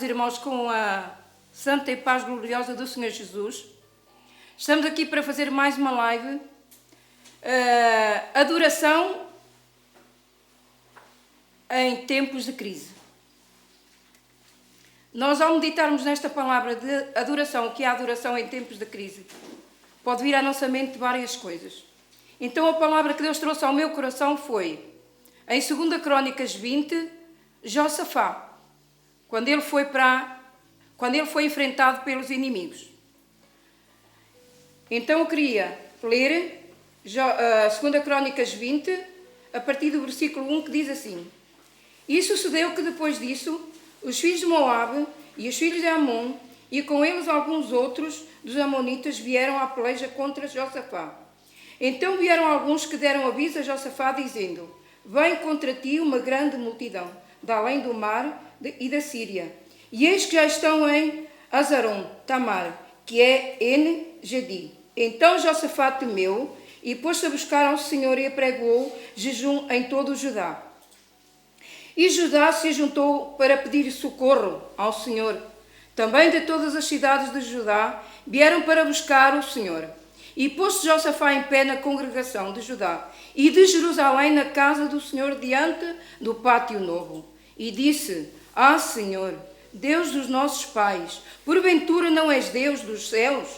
Irmãos, com a santa e paz gloriosa do Senhor Jesus, estamos aqui para fazer mais uma live, adoração em tempos de crise. Nós, ao meditarmos nesta palavra de adoração, o que é a adoração em tempos de crise, pode vir à nossa mente várias coisas. Então a palavra que Deus trouxe ao meu coração foi, em 2 Crônicas 20, Josafá, quando ele foi enfrentado pelos inimigos. Então eu queria ler 2 Crônicas 20, a partir do versículo 1, que diz assim: E sucedeu que depois disso, os filhos de Moabe e os filhos de Amon, e com eles alguns outros dos amonitas, vieram à peleja contra Josafá. Então vieram alguns que deram aviso a Josafá, dizendo: Vem contra ti uma grande multidão, da além do mar e da Síria. E eis que já estão em Azaron Tamar, que é En-Gedi. Então Josafá temeu e pôs-se a buscar ao Senhor e apregoou jejum em todo o Judá. E Judá se juntou para pedir socorro ao Senhor. Também de todas as cidades de Judá vieram para buscar o Senhor. E pôs-se Josafá em pé na congregação de Judá e de Jerusalém na casa do Senhor diante do pátio novo. E disse: Ah, Senhor, Deus dos nossos pais, porventura não és Deus dos céus?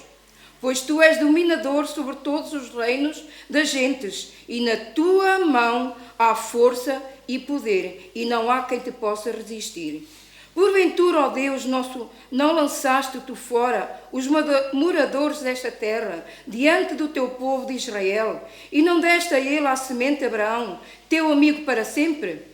Pois tu és dominador sobre todos os reinos das gentes, e na tua mão há força e poder, e não há quem te possa resistir. Porventura, ó Deus nosso, não lançaste tu fora os moradores desta terra, diante do teu povo de Israel, e não deste a ele a semente Abraão, teu amigo para sempre?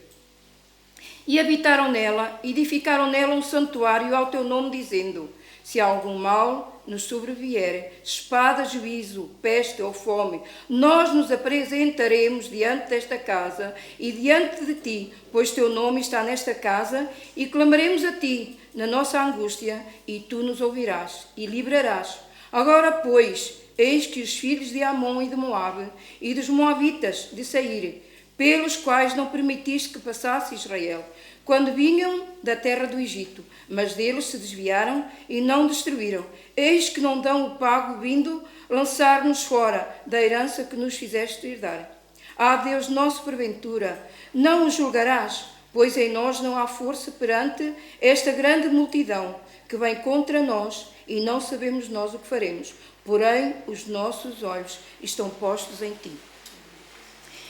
E habitaram nela, edificaram nela um santuário ao teu nome, dizendo: Se algum mal nos sobrevier, espada, juízo, peste ou fome, nós nos apresentaremos diante desta casa e diante de ti, pois teu nome está nesta casa, e clamaremos a ti na nossa angústia, e tu nos ouvirás e livrarás. Agora, pois, eis que os filhos de Amon e de Moabe e dos Moabitas de Seir, pelos quais não permitiste que passasse Israel, quando vinham da terra do Egito, mas deles se desviaram e não destruíram. Eis que não dão o pago, vindo lançar-nos fora da herança que nos fizeste herdar. Ah, Deus nosso, porventura, não os julgarás, pois em nós não há força perante esta grande multidão que vem contra nós, e não sabemos nós o que faremos. Porém, os nossos olhos estão postos em ti.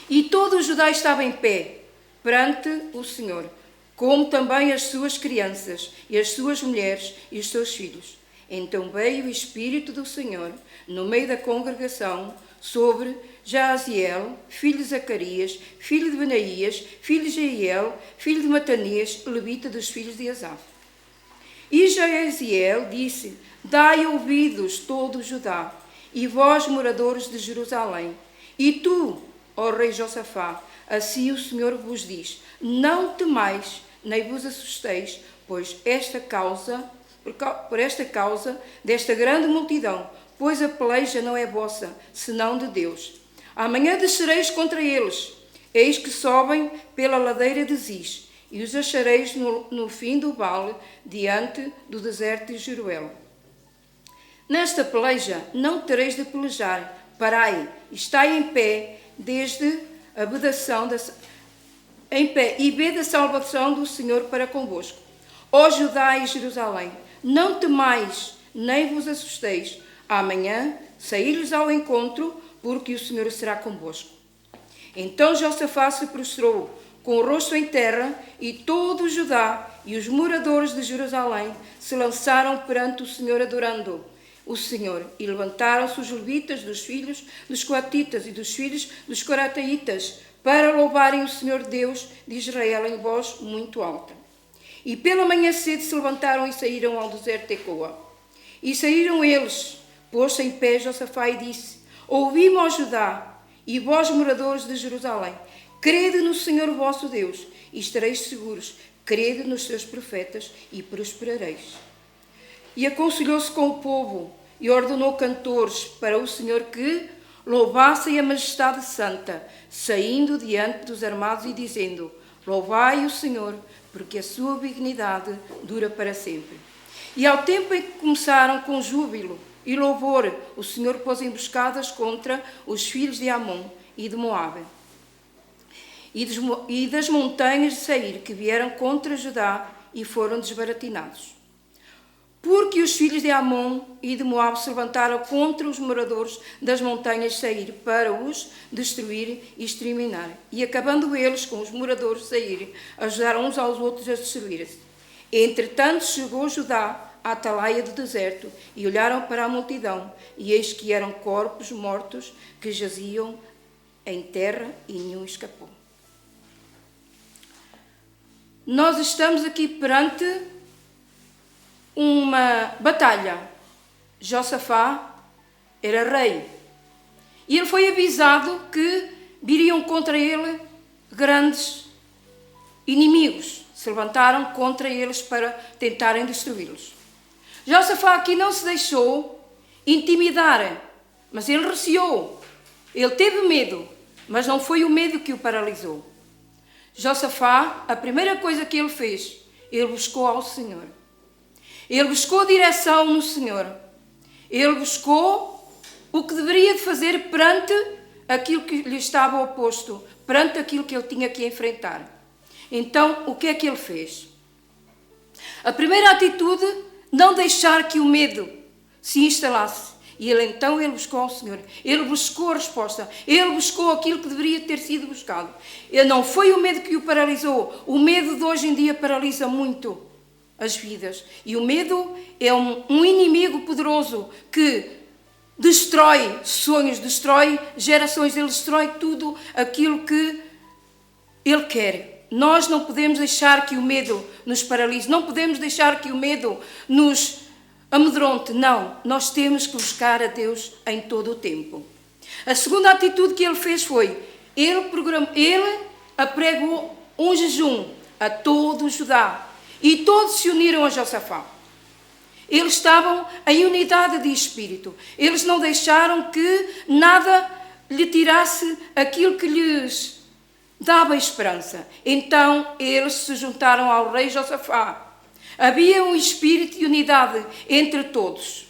E todo o Judá estava em pé perante o Senhor, como também as suas crianças, e as suas mulheres, e os seus filhos. Então veio o Espírito do Senhor, no meio da congregação, sobre Jaaziel, filho de Zacarias, filho de Benaías, filho de Jeiel, filho de Matanias, levita dos filhos de Asaf. E Jaaziel disse: Dai ouvidos, todo o Judá, e vós, moradores de Jerusalém, e tu, ó rei Josafá, assim o Senhor vos diz: Não temais, nem vos assusteis, pois por esta causa desta grande multidão, pois a peleja não é vossa, senão de Deus. Amanhã descereis contra eles, eis que sobem pela ladeira de Ziz, e os achareis no fim do vale, diante do deserto de Jeruel. Nesta peleja não tereis de pelejar, parai, estai em pé, desde a vedação em pé, e vede a salvação do Senhor para convosco. Ó Judá e Jerusalém, não temais, nem vos assusteis. Amanhã saí-lhes ao encontro, porque o Senhor será convosco. Então Josafá se prostrou, com o rosto em terra, e todo o Judá e os moradores de Jerusalém se lançaram perante o Senhor, adorando o Senhor, e levantaram-se os levitas dos filhos dos coatitas e dos filhos dos corataitas, para louvarem o Senhor Deus de Israel em voz muito alta. E pela manhã cedo se levantaram e saíram ao deserto de Tecoa. E saíram eles, pôs-se em pé Josafá e disse: Ouvi-me, ó Judá, e vós, moradores de Jerusalém, crede no Senhor vosso Deus, e estareis seguros, crede nos seus profetas, e prosperareis. E aconselhou-se com o povo, e ordenou cantores para o Senhor que louvassem a majestade santa, saindo diante dos armados e dizendo: Louvai o Senhor, porque a sua benignidade dura para sempre. E ao tempo em que começaram com júbilo e louvor, o Senhor pôs emboscadas contra os filhos de Amon e de Moabe, e das montanhas de Seir, que vieram contra Judá e foram desbaratinados. Porque os filhos de Amon e de Moabe se levantaram contra os moradores das montanhas de Seir para os destruir e exterminar. E acabando eles com os moradores de Seir, ajudaram uns aos outros a destruir-se. Entretanto chegou Judá à atalaia do deserto e olharam para a multidão, e eis que eram corpos mortos que jaziam em terra e nenhum escapou. Nós estamos aqui perante uma batalha. Josafá era rei. E ele foi avisado que viriam contra ele grandes inimigos. Se levantaram contra eles para tentarem destruí-los. Josafá aqui não se deixou intimidar, mas ele receou. Ele teve medo, mas não foi o medo que o paralisou. Josafá, a primeira coisa que ele fez, ele buscou ao Senhor. Ele buscou direção no Senhor. Ele buscou o que deveria de fazer perante aquilo que lhe estava oposto, perante aquilo que ele tinha que enfrentar. Então, o que é que ele fez? A primeira atitude, não deixar que o medo se instalasse. E ele buscou ao Senhor. Ele buscou a resposta. Ele buscou aquilo que deveria ter sido buscado. Não foi o medo que o paralisou. O medo de hoje em dia paralisa muito as vidas. E o medo é um inimigo poderoso que destrói sonhos, destrói gerações, ele destrói tudo aquilo que ele quer. Nós não podemos deixar que o medo nos paralise, não podemos deixar que o medo nos amedronte. Não, nós temos que buscar a Deus em todo o tempo. A segunda atitude que ele fez foi, ele apregou um jejum a todo o Judá. E todos se uniram a Josafá. Eles estavam em unidade de espírito. Eles não deixaram que nada lhe tirasse aquilo que lhes dava esperança. Então, eles se juntaram ao rei Josafá. Havia um espírito de unidade entre todos.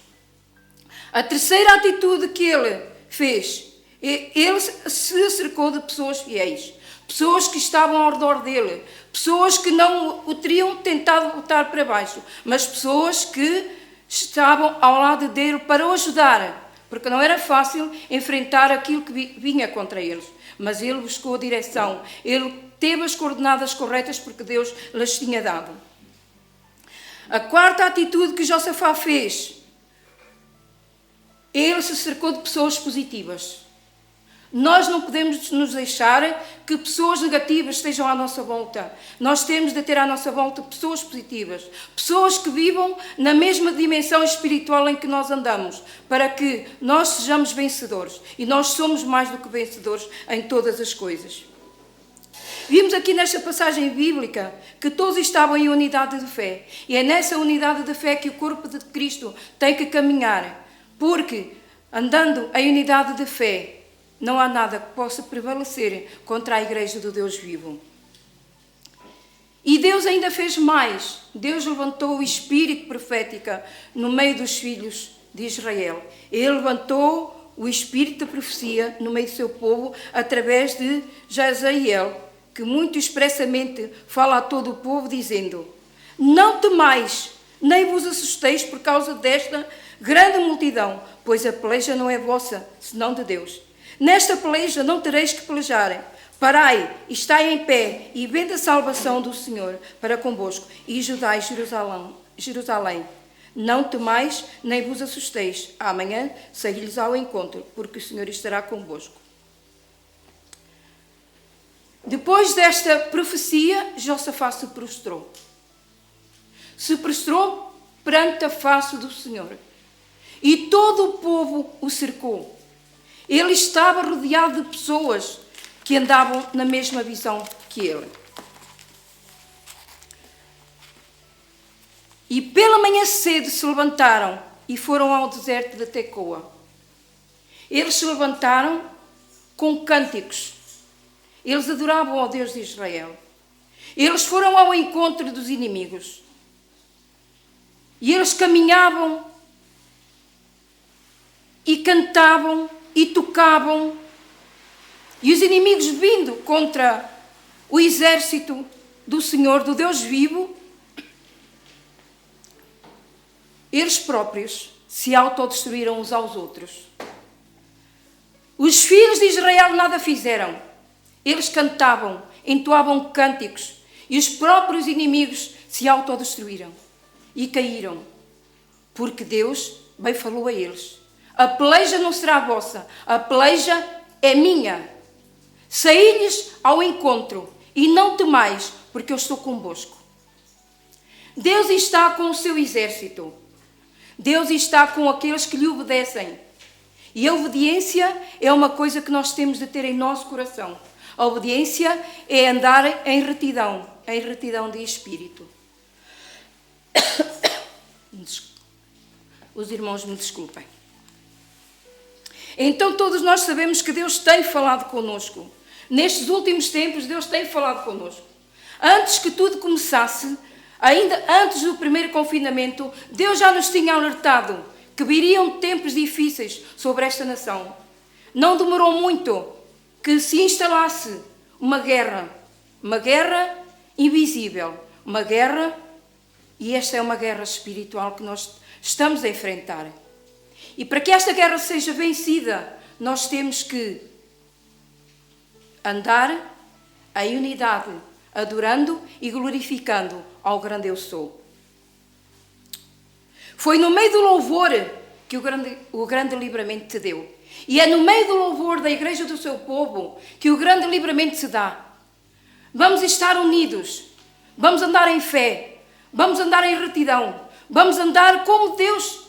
A terceira atitude que ele fez, ele se cercou de pessoas fiéis. Pessoas que estavam ao redor dele, pessoas que não o teriam tentado botar para baixo, mas pessoas que estavam ao lado dele para o ajudar, porque não era fácil enfrentar aquilo que vinha contra eles. Mas ele buscou a direção, ele teve as coordenadas corretas porque Deus lhes tinha dado. A quarta atitude que Josafá fez, ele se cercou de pessoas positivas. Nós não podemos nos deixar que pessoas negativas estejam à nossa volta. Nós temos de ter à nossa volta pessoas positivas. Pessoas que vivam na mesma dimensão espiritual em que nós andamos. Para que nós sejamos vencedores. E nós somos mais do que vencedores em todas as coisas. Vimos aqui nesta passagem bíblica que todos estavam em unidade de fé. E é nessa unidade de fé que o corpo de Cristo tem que caminhar. Porque andando em unidade de fé, não há nada que possa prevalecer contra a Igreja do Deus vivo. E Deus ainda fez mais. Deus levantou o espírito profético no meio dos filhos de Israel. Ele levantou o espírito da profecia no meio do seu povo através de Jaziel, que muito expressamente fala a todo o povo dizendo: não temais, nem vos assusteis por causa desta grande multidão, pois a peleja não é vossa, senão de Deus. Nesta peleja não tereis que pelejar. Parai, estai em pé e vede a salvação do Senhor para convosco e ajudai Jerusalém. Não temais, nem vos assusteis. Amanhã saí-lhes ao encontro, porque o Senhor estará convosco. Depois desta profecia, Josafá se prostrou. Se prostrou perante a face do Senhor. E todo o povo o cercou. Ele estava rodeado de pessoas que andavam na mesma visão que ele. E pela manhã cedo se levantaram e foram ao deserto de Tecoa. Eles se levantaram com cânticos. Eles adoravam ao Deus de Israel. Eles foram ao encontro dos inimigos. E eles caminhavam e cantavam e tocavam. E os inimigos vindo contra o exército do Senhor, do Deus vivo, eles próprios se autodestruíram uns aos outros. Os filhos de Israel nada fizeram. Eles cantavam, entoavam cânticos, e os próprios inimigos se autodestruíram e caíram, porque Deus bem falou a eles: a peleja não será vossa, a peleja é minha. Saí-lhes ao encontro e não temais, porque eu estou convosco. Deus está com o seu exército. Deus está com aqueles que lhe obedecem. E a obediência é uma coisa que nós temos de ter em nosso coração. A obediência é andar em retidão de espírito. Os irmãos me desculpem. Então todos nós sabemos que Deus tem falado connosco. Nestes últimos tempos, Deus tem falado connosco. Antes que tudo começasse, ainda antes do primeiro confinamento, Deus já nos tinha alertado que viriam tempos difíceis sobre esta nação. Não demorou muito que se instalasse uma guerra invisível, uma guerra, e esta é uma guerra espiritual que nós estamos a enfrentar. E para que esta guerra seja vencida, nós temos que andar em unidade, adorando e glorificando ao grande eu sou. Foi no meio do louvor que o grande livramento te deu. E é no meio do louvor da igreja do seu povo que o grande livramento se dá. Vamos estar unidos, vamos andar em fé, vamos andar em retidão, vamos andar como Deus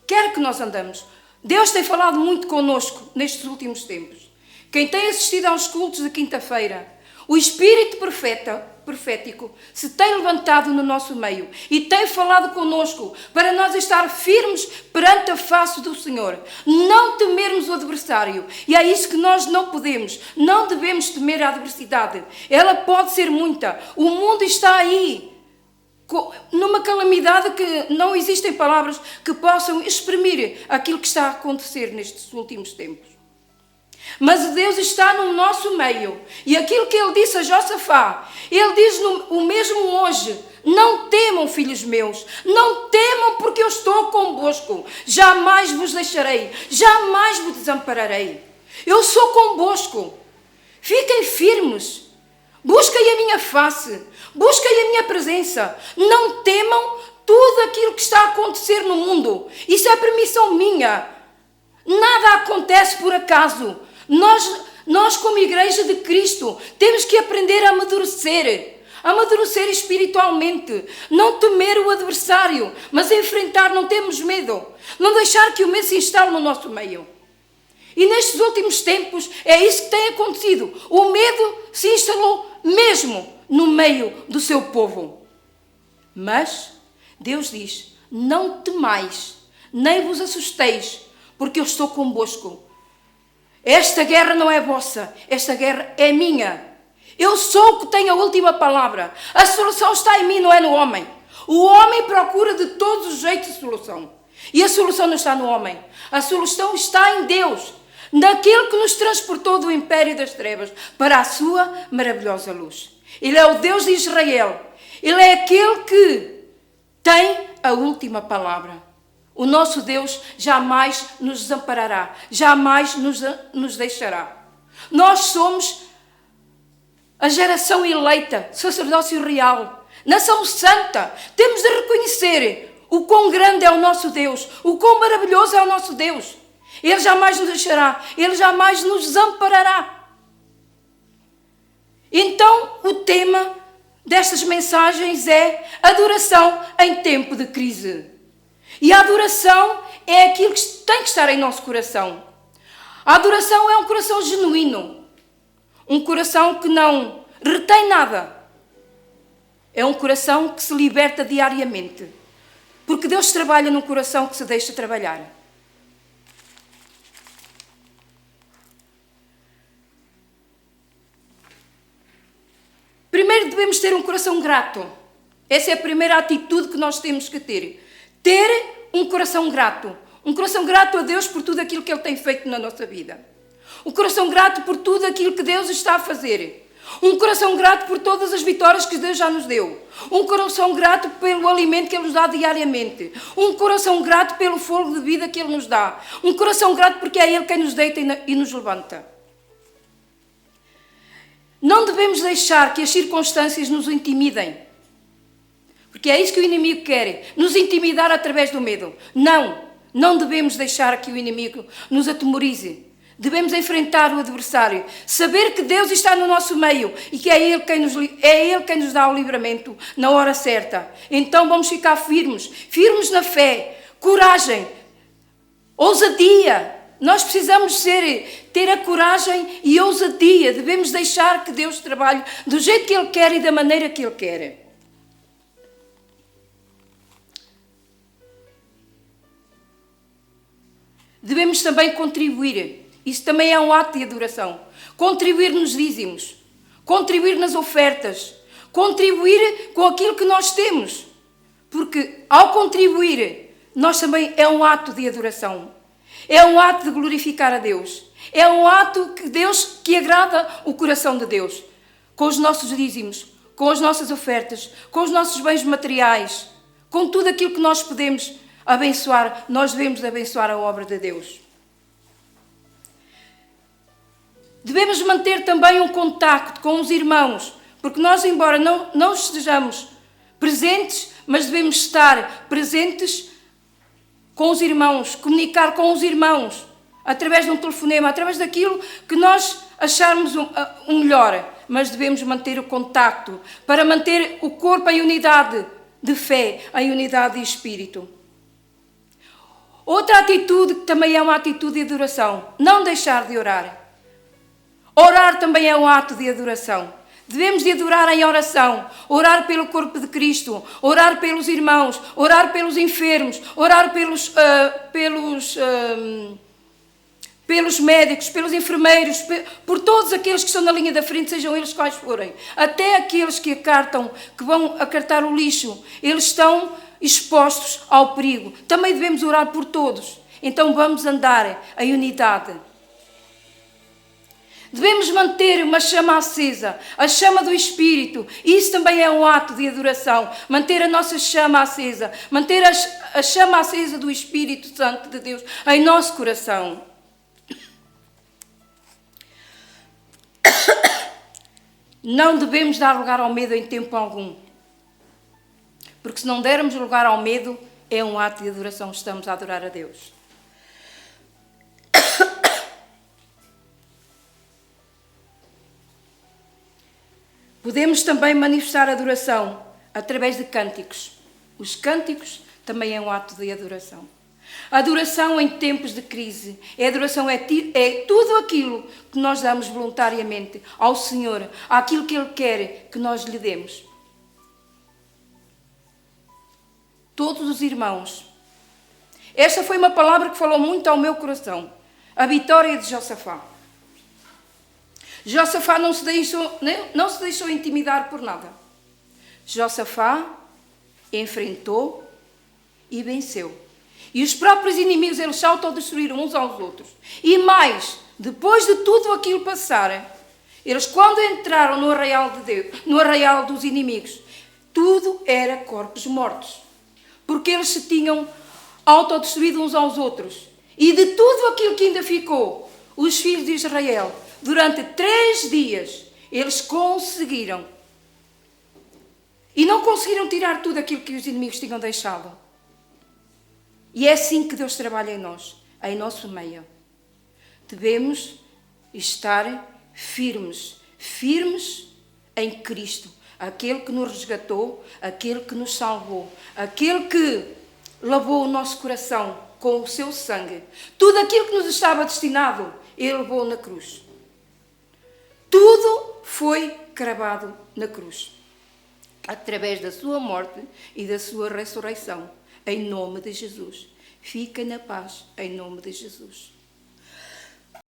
quer que nós andamos. Deus tem falado muito connosco nestes últimos tempos. Quem tem assistido aos cultos de quinta-feira, o Espírito profético se tem levantado no nosso meio e tem falado connosco para nós estar firmes perante a face do Senhor, não temermos o adversário. E é isso que nós não devemos temer a adversidade. Ela pode ser muita. O mundo está aí, numa calamidade que não existem palavras que possam exprimir aquilo que está a acontecer nestes últimos tempos. Mas Deus está no nosso meio. E aquilo que Ele disse a Josafá, Ele diz o mesmo hoje: não temam, filhos meus, não temam, porque eu estou convosco. Jamais vos deixarei, jamais vos desampararei. Eu sou convosco. Fiquem firmes. Busquem a minha face, busquem a minha presença. Não temam tudo aquilo que está a acontecer no mundo. Isso é permissão minha. Nada acontece por acaso. Nós como Igreja de Cristo, temos que aprender a amadurecer espiritualmente, não temer o adversário, mas enfrentar, não termos medo, não deixar que o medo se instale no nosso meio. E nestes últimos tempos é isso que tem acontecido. O medo se instalou mesmo no meio do seu povo. Mas Deus diz: não temais, nem vos assusteis, porque eu estou convosco. Esta guerra não é vossa, esta guerra é minha. Eu sou o que tenho a última palavra. A solução está em mim, não é no homem. O homem procura de todos os jeitos a solução. E a solução não está no homem. A solução está em Deus, naquele que nos transportou do império das trevas para a sua maravilhosa luz. Ele é o Deus de Israel. Ele é aquele que tem a última palavra. O nosso Deus jamais nos desamparará, jamais nos deixará. Nós somos a geração eleita, sacerdócio real, nação santa. Temos de reconhecer o quão grande é o nosso Deus, o quão maravilhoso é o nosso Deus. Ele jamais nos deixará, Ele jamais nos desamparará. Então, o tema destas mensagens é adoração em tempo de crise. E a adoração é aquilo que tem que estar em nosso coração. A adoração é um coração genuíno. Um coração que não retém nada. É um coração que se liberta diariamente. Porque Deus trabalha num coração que se deixa trabalhar. Primeiro devemos ter um coração grato. Essa é a primeira atitude que nós temos que ter. Ter um coração grato. Um coração grato a Deus por tudo aquilo que Ele tem feito na nossa vida. Um coração grato por tudo aquilo que Deus está a fazer. Um coração grato por todas as vitórias que Deus já nos deu. Um coração grato pelo alimento que Ele nos dá diariamente. Um coração grato pelo fogo de vida que Ele nos dá. Um coração grato porque é Ele quem nos deita e nos levanta. Não devemos deixar que as circunstâncias nos intimidem. Porque é isso que o inimigo quer. Nos intimidar através do medo. Não devemos deixar que o inimigo nos atemorize. Devemos enfrentar o adversário, saber que Deus está no nosso meio e que é Ele quem nos dá o livramento na hora certa. Então vamos ficar firmes na fé, coragem, ousadia. Nós precisamos ter a coragem e a ousadia. Devemos deixar que Deus trabalhe do jeito que Ele quer e da maneira que Ele quer. Devemos também contribuir. Isso também é um ato de adoração. Contribuir nos dízimos, contribuir nas ofertas, contribuir com aquilo que nós temos. Porque ao contribuir, nós também é um ato de adoração. É um ato de glorificar a Deus. É um ato que agrada o coração de Deus. Com os nossos dízimos, com as nossas ofertas, com os nossos bens materiais, com tudo aquilo que nós podemos abençoar, nós devemos abençoar a obra de Deus. Devemos manter também um contacto com os irmãos, porque nós, embora não estejamos presentes, mas devemos estar presentes com os irmãos, comunicar com os irmãos, através de um telefonema, através daquilo que nós acharmos um melhor, mas devemos manter o contacto para manter o corpo em unidade de fé, em unidade de espírito. Outra atitude que também é uma atitude de adoração, não deixar de orar. Orar também é um ato de adoração. Devemos de adorar em oração, orar pelo corpo de Cristo, orar pelos irmãos, orar pelos enfermos, orar pelos médicos, pelos enfermeiros, por todos aqueles que estão na linha da frente, sejam eles quais forem. Até aqueles que vão acartar o lixo, eles estão expostos ao perigo. Também devemos orar por todos. Então vamos andar em unidade. Devemos manter uma chama acesa, a chama do Espírito. Isso também é um ato de adoração. Manter a nossa chama acesa. Manter a chama acesa do Espírito Santo de Deus em nosso coração. Não devemos dar lugar ao medo em tempo algum. Porque se não dermos lugar ao medo, é um ato de adoração. Estamos a adorar a Deus. Podemos também manifestar adoração através de cânticos. Os cânticos também é um ato de adoração. A adoração em tempos de crise. A adoração é tudo aquilo que nós damos voluntariamente ao Senhor, àquilo que Ele quer que nós lhe demos. Todos os irmãos. Esta foi uma palavra que falou muito ao meu coração. A vitória de Josafá. Josafá não se deixou intimidar por nada. Josafá enfrentou e venceu. E os próprios inimigos, eles se autodestruíram uns aos outros. E mais, depois de tudo aquilo passar, eles quando entraram no arraial de Deus, no arraial dos inimigos, tudo era corpos mortos. Porque eles se tinham autodestruído uns aos outros. E de tudo aquilo que ainda ficou, os filhos de Israel, durante 3 dias, eles conseguiram. E não conseguiram tirar tudo aquilo que os inimigos tinham deixado. E é assim que Deus trabalha em nós, em nosso meio. Devemos estar firmes em Cristo. Aquele que nos resgatou, aquele que nos salvou, aquele que lavou o nosso coração com o seu sangue. Tudo aquilo que nos estava destinado, Ele levou na cruz. Tudo foi cravado na cruz. Através da sua morte e da sua ressurreição. Em nome de Jesus. Fica na paz, em nome de Jesus.